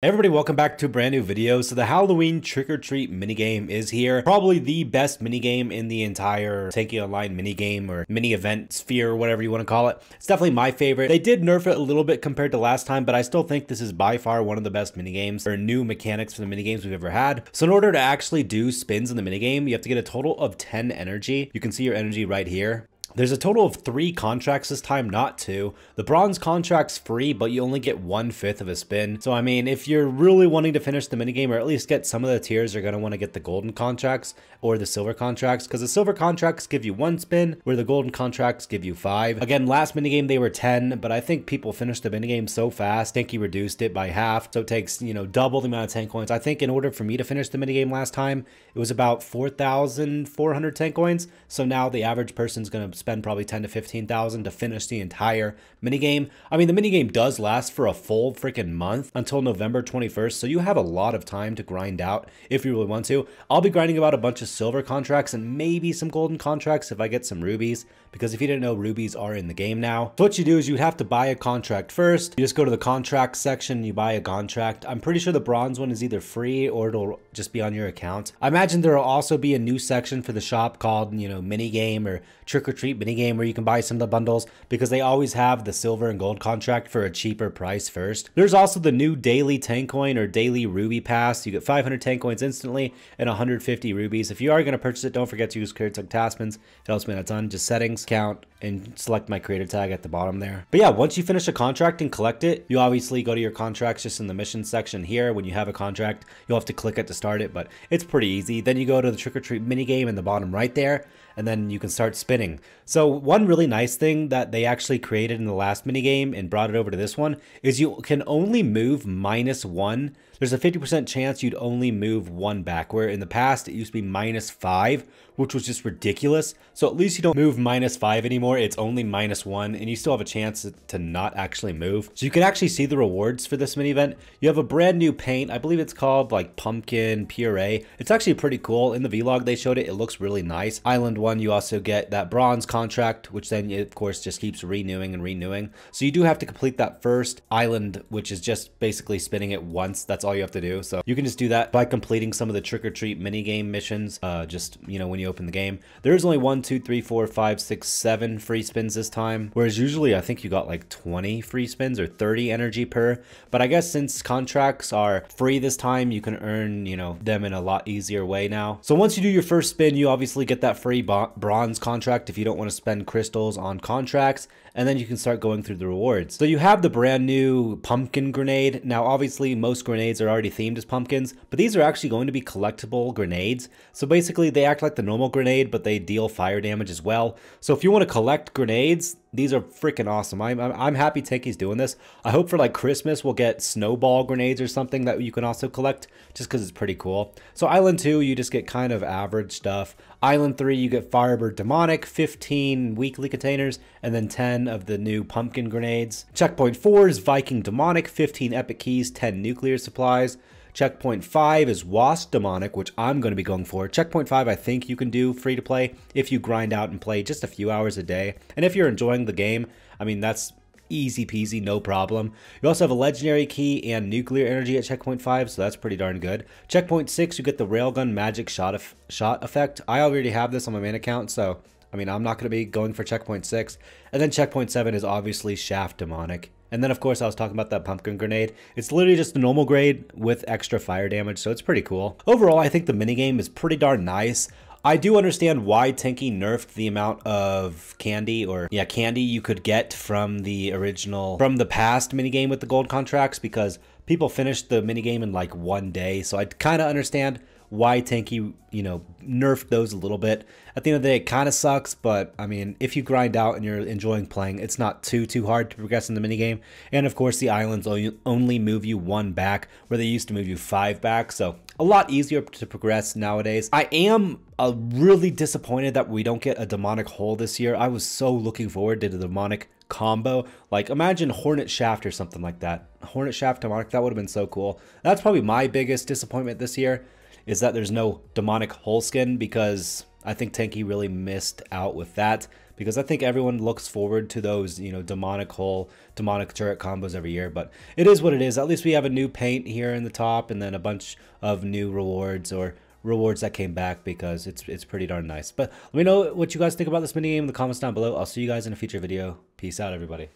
Everybody, welcome back to a brand new video. So the Halloween trick-or-treat minigame is here. Probably the best minigame in the entire Tanky Online minigame or mini event sphere, whatever you want to call it. It's definitely my favorite. They did nerf it a little bit compared to last time, but I still think this is by far one of the best minigames or new mechanics for the minigames we've ever had. So in order to actually do spins in the minigame, you have to get a total of 10 energy. You can see your energy right here. There's a total of 3 contracts this time, not 2. The bronze contract's free, but you only get 1/5 of a spin. So I mean, if you're really wanting to finish the minigame or at least get some of the tiers, you're going to want to get the golden contracts or the silver contracts, because the silver contracts give you 1 spin, where the golden contracts give you 5. Again, last minigame they were 10, but I think people finished the minigame so fast, Tanky reduced it by half, so it takes, double the amount of 10 coins. I think in order for me to finish the minigame last time, it was about 4,400 10 coins, so now the average person's going to spend probably 10 to 15,000 to finish the entire minigame. I mean, the minigame does last for a full freaking month until November 21st, so you have a lot of time to grind out if you really want to. I'll be grinding about a bunch of silver contracts and maybe some golden contracts if I get some rubies, because if you didn't know, rubies are in the game now. So what you do is you'd have to buy a contract first. You just go to the contract section, you buy a contract. I'm pretty sure the bronze one is either free or it'll just be on your account. I imagine there will also be a new section for the shop called, minigame or trick-or-treat minigame, where you can buy some of the bundles, because they always have the silver and gold contract for a cheaper price first. There's also the new daily 10 coin or daily ruby pass. You get 500 10 coins instantly and 150 rubies. If you are going to purchase it, don't forget to use creator tag Taskmans. It helps me a ton. Just settings, count, and select my creator tag at the bottom there. But yeah, once you finish a contract and collect it, you obviously go to your contracts just in the mission section here. When you have a contract, you'll have to click it to start it, but it's pretty easy. Then you go to the trick-or-treat minigame in the bottom right there, and then you can start spinning. So one really nice thing that they actually created in the last minigame and brought it over to this one is you can only move -1. There's a 50% chance you'd only move 1 back, where in the past it used to be -5, which was just ridiculous. So at least you don't move -5 anymore. It's only -1, and you still have a chance to not actually move. So you can actually see the rewards for this mini event. You have a brand new paint. I believe it's called like pumpkin puree. It's actually pretty cool. In the vlog they showed it. It looks really nice. Island 1, you also get that bronze contract, which then of course just keeps renewing and renewing. So you do have to complete that first island, which is just basically spinning it once. That's all you have to do. So you can just do that by completing some of the trick-or-treat minigame missions, when you open the game. There's only 1, 2, 3, 4, 5, 6, 7 free spins this time, whereas usually I think you got like 20 free spins or 30 energy per. But I guess since contracts are free this time, you can earn, them in a lot easier way now. So once you do your first spin, you obviously get that free bronze contract if you don't want to spend crystals on contracts, and then you can start going through the rewards. So you have the brand new pumpkin grenade. Now obviously most grenades are already themed as pumpkins, but these are actually going to be collectible grenades. So basically they act like the normal grenade, but they deal fire damage as well. So if you want to collect grenades, these are freaking awesome. I'm happy Tanky's doing this. I hope for like Christmas we'll get snowball grenades or something that you can also collect, just because it's pretty cool. So Island 2, you just get kind of average stuff. Island 3, you get Firebird Demonic, 15 weekly containers, and then 10 of the new pumpkin grenades. Checkpoint 4 is Viking Demonic, 15 epic keys, 10 nuclear supplies. Checkpoint 5 is Wasp Demonic, which I'm going to be going for. Checkpoint 5 I think you can do free to play if you grind out and play just a few hours a day. And if you're enjoying the game, I mean, that's easy peasy, no problem. You also have a legendary key and nuclear energy at checkpoint 5, so that's pretty darn good. Checkpoint 6, you get the railgun magic shot effect. I already have this on my main account, so I mean, I'm not going to be going for checkpoint 6. And then checkpoint 7 is obviously Shaft Demonic. And then of course I was talking about that pumpkin grenade. It's literally just a normal grade with extra fire damage, so it's pretty cool. Overall, I think the minigame is pretty darn nice. I do understand why Tanky nerfed the amount of candy you could get from the past minigame with the gold contracts, because people finished the minigame in like 1 day. So I kind of understand why Tanky, nerfed those a little bit. At the end of the day, it kind of sucks, but I mean, if you grind out and you're enjoying playing, it's not too hard to progress in the minigame. And of course, the islands only move you 1 back, where they used to move you 5 back, so a lot easier to progress nowadays. I am really disappointed that we don't get a demonic hole this year. I was so looking forward to the demonic combo. Like, imagine Hornet Shaft or something like that. Hornet Shaft demonic, that would have been so cool. That's probably my biggest disappointment this year, is that there's no demonic hole skin, because I think Tanky really missed out with that, because I think everyone looks forward to those, you know, demonic hole, demonic turret combos every year. But it is what it is. At least we have a new paint here in the top, and then a bunch of new rewards, or rewards that came back, because it's pretty darn nice. But let me know what you guys think about this minigame in the comments down below. I'll see you guys in a future video. Peace out, everybody.